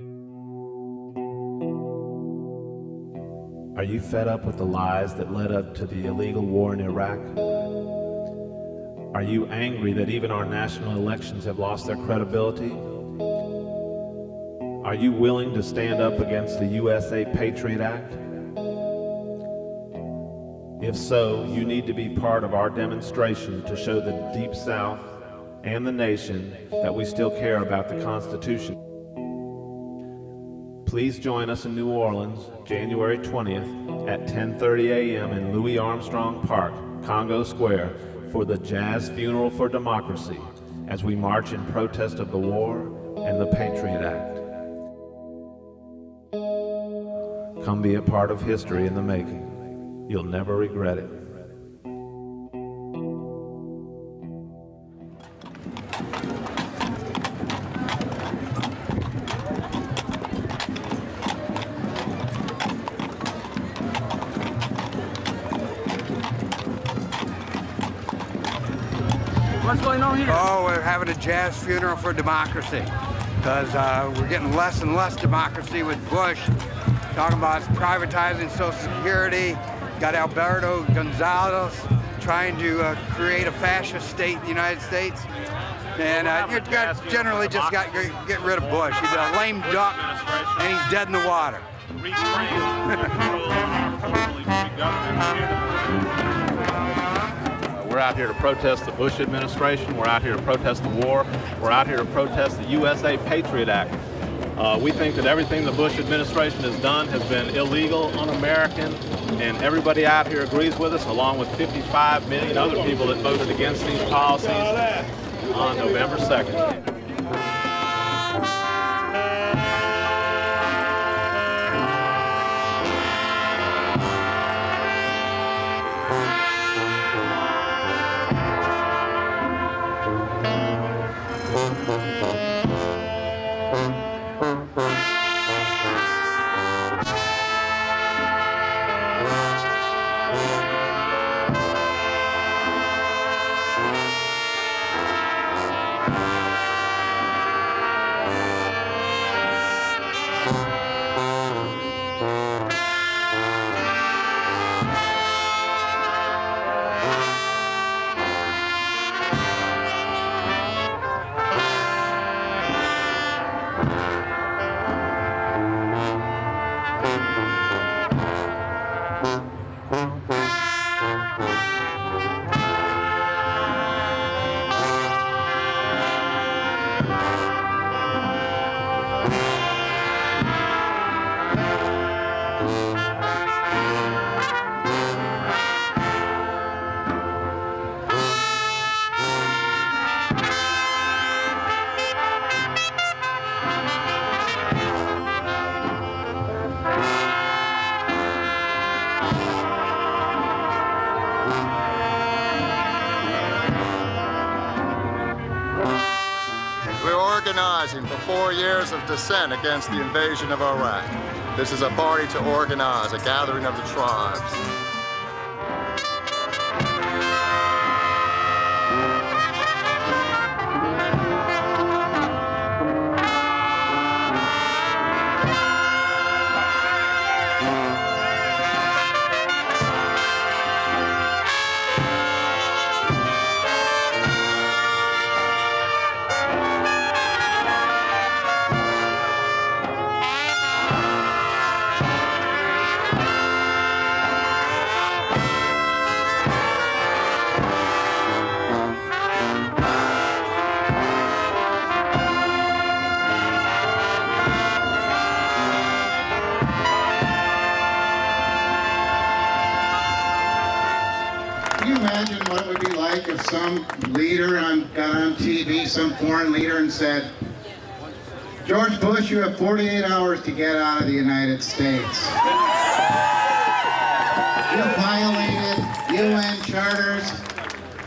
Are you fed up with the lies that led up to the illegal war in Iraq? Are you angry that even our national elections have lost their credibility? Are you willing to stand up against the USA Patriot Act? If so, you need to be part of our demonstration to show the Deep South and the nation that we still care about the Constitution. Please join us in New Orleans, January 20th at 10:30 a.m. in Louis Armstrong Park, Congo Square, for the Jazz Funeral for Democracy, as we march in protest of the war and the Patriot Act. Come be a part of history in the making. You'll never regret it. What's going on here? Oh, we're having a jazz funeral for democracy because we're getting less and less democracy with Bush. Talking about privatizing Social Security. Got Alberto Gonzalez trying to create a fascist state in the United States. And you generally just got to get rid of Bush. He's a lame duck and he's dead in the water. We're out here to protest the Bush administration. We're out here to protest the war. We're out here to protest the USA Patriot Act. We think that everything the Bush administration has done has been illegal, un-American, and everybody out here agrees with us, along with 55 million other people that voted against these policies on November 2nd. Organizing for 4 years of dissent against the invasion of Iraq. This is a party to organize, a gathering of the tribes. If some leader got on TV, some foreign leader, and said, George Bush, you have 48 hours to get out of the United States. You violated UN charters.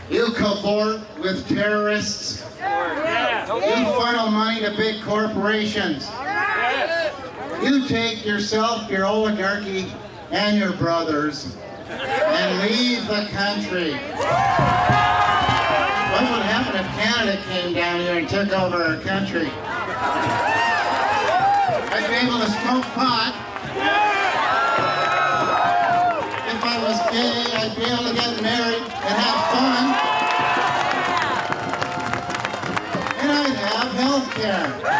You cavort with terrorists. You funnel money to big corporations. You take yourself, your oligarchy, and your brothers and leave the country. What would happen if Canada came down here and took over our country? I'd be able to smoke pot. If I was gay, I'd be able to get married and have fun. And I'd have health care.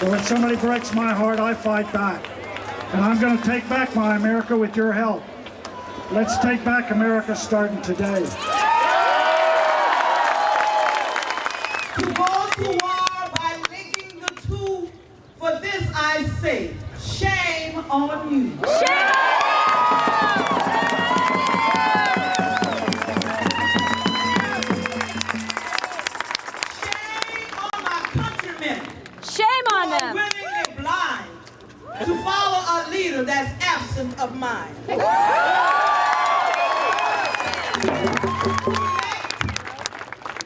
So when somebody breaks my heart, I fight back. And I'm going to take back my America with your help. Let's take back America starting today. To go to war by linking the two, for this I say, shame on you. Shame! Shame on them. Willingly blind to follow a leader that's absent of mind.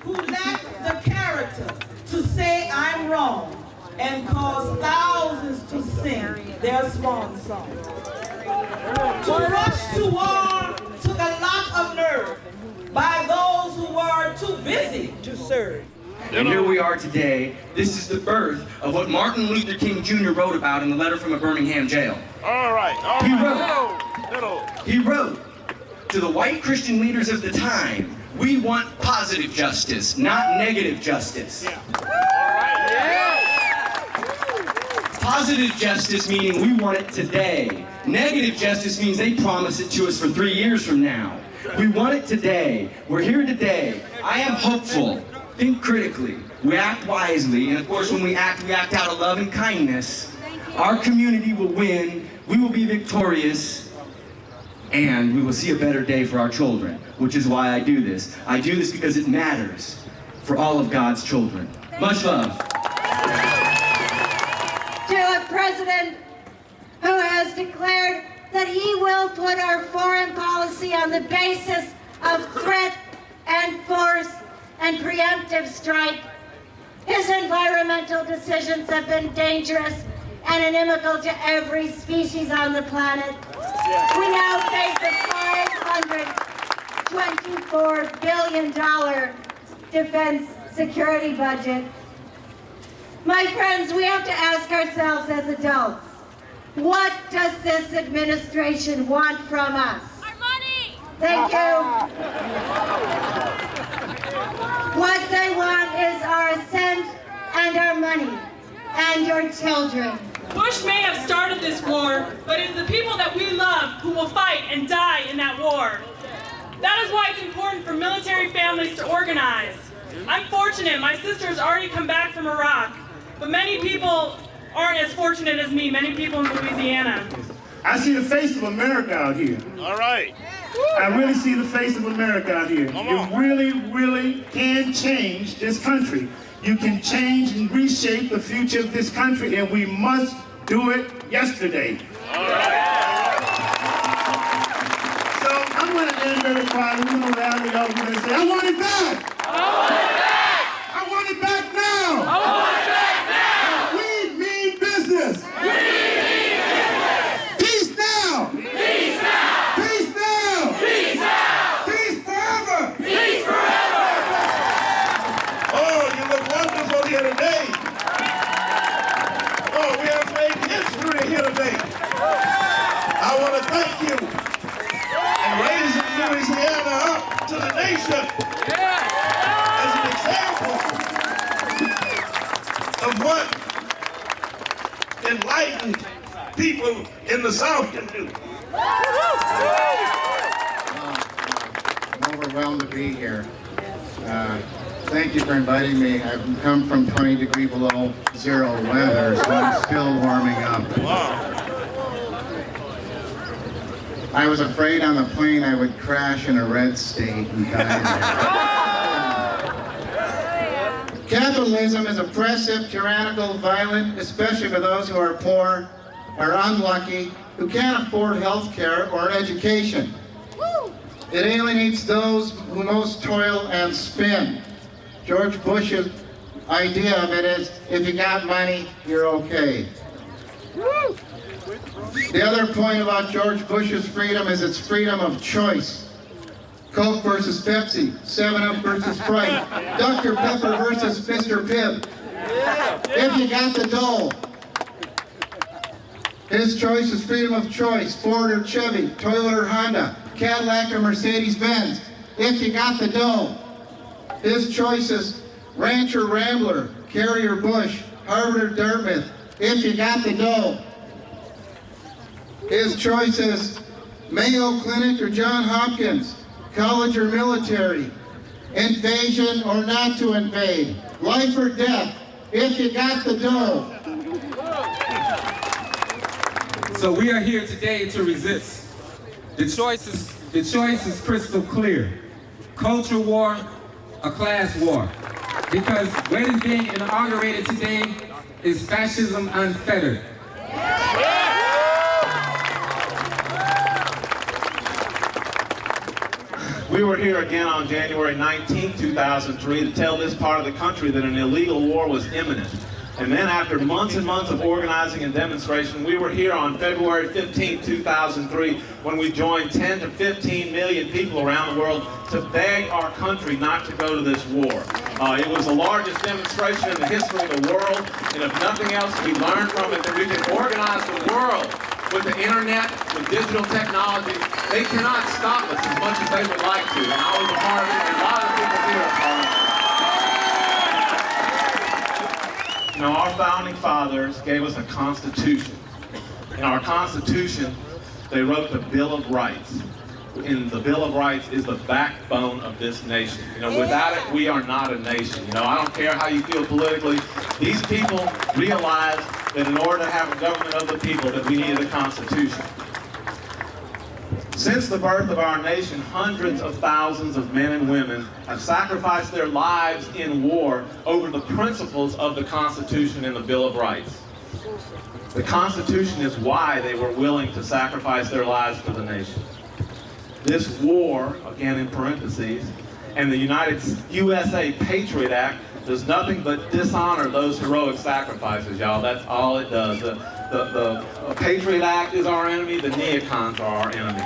Who lack the character to say I'm wrong and cause thousands to sing their swan song. To rush to war took a lot of nerve by those who were too busy to serve. And here we are today. This is the birth of what Martin Luther King Jr. wrote about in the letter from a Birmingham jail. All right. He wrote to the white Christian leaders of the time, we want positive justice, not negative justice. Yeah. All right. Yeah. Positive justice meaning we want it today. Negative justice means they promise it to us for 3 years from now. We want it today. We're here today. I am hopeful. Think critically. We act wisely. And of course, when we act out of love and kindness. Our community will win. We will be victorious. And we will see a better day for our children, which is why I do this. I do this because it matters for all of God's children. Much love. To a president who has declared that he will put our foreign policy on the basis of threat and force and preemptive strike. His environmental decisions have been dangerous and inimical to every species on the planet. We now face a $524 billion defense security budget. My friends, we have to ask ourselves as adults, what does this administration want from us? Our money! Thank you. What they want is our assent and our money and your children. Bush may have started this war, but it is the people that we love who will fight and die in that war. That is why it's important for military families to organize. I'm fortunate, my sister has already come back from Iraq, but many people aren't as fortunate as me, many people in Louisiana. I see the face of America out here. All right. I really see the face of America out here. You really, really can change this country. You can change and reshape the future of this country, and we must do it yesterday. All right. So I'm going to end very quietly. We're going to rally up. We're going to say, I want it back. I want it back. I want it back now. I want it back now. We mean business. We mean business. Peace now. Peace now. Peace now. Peace now. Peace forever. Peace forever. Oh, you look wonderful here today. Oh, we have made history here today. I want to thank you and raising Louisiana up to the nation as an example of what enlightened people in the South can do. I'm overwhelmed to be here. Thank you for inviting me. I've come from 20 degree below zero weather, so I'm still warming up. I was afraid on the plane I would crash in a red state and die there. Capitalism is oppressive, tyrannical, violent, especially for those who are poor, are unlucky, who can't afford health care or education. It alienates those who most toil and spin. George Bush's idea of it is, if you got money, you're okay. The other point about George Bush's freedom is its freedom of choice. Coke versus Pepsi, 7-Up versus Sprite, Dr. Pepper versus Mr. Pibb. If you got the dough. His choice is freedom of choice, Ford or Chevy, Toyota or Honda, Cadillac or Mercedes-Benz. If you got the dough. His choice is Ranch or Rambler, Kerry or Bush, Harvard or Dartmouth, if you got the dough. His choices: Mayo Clinic or Johns Hopkins, college or military, invasion or not to invade, life or death, if you got the dough. So we are here today to resist. The choice is crystal clear. Culture war, a class war. Because what is being inaugurated today is fascism unfettered. We were here again on January 19, 2003 to tell this part of the country that an illegal war was imminent. And then after months and months of organizing and demonstration, we were here on February 15, 2003 when we joined 10 to 15 million people around the world to beg our country not to go to this war. It was the largest demonstration in the history of the world, and if nothing else, we learned from it that we can organize the world with the internet, with digital technology. They cannot stop us as much as they would like to, and I was a part of it, and a lot of the people here are part of it. You know, our founding fathers gave us a constitution. In our constitution, they wrote the Bill of Rights. And the Bill of Rights is the backbone of this nation. You know, without it, we are not a nation. You know, I don't care how you feel politically. These people realized that in order to have a government of the people, that we needed a constitution. Since the birth of our nation, hundreds of thousands of men and women have sacrificed their lives in war over the principles of the Constitution and the Bill of Rights. The Constitution is why they were willing to sacrifice their lives for the nation. This war, again in parentheses, and the USA Patriot Act does nothing but dishonor those heroic sacrifices, y'all. That's all it does. The Patriot Act is our enemy, the neocons are our enemy.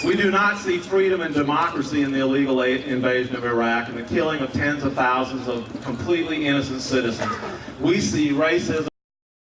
We do not see freedom and democracy in the illegal invasion of Iraq and the killing of tens of thousands of completely innocent citizens. We see racism.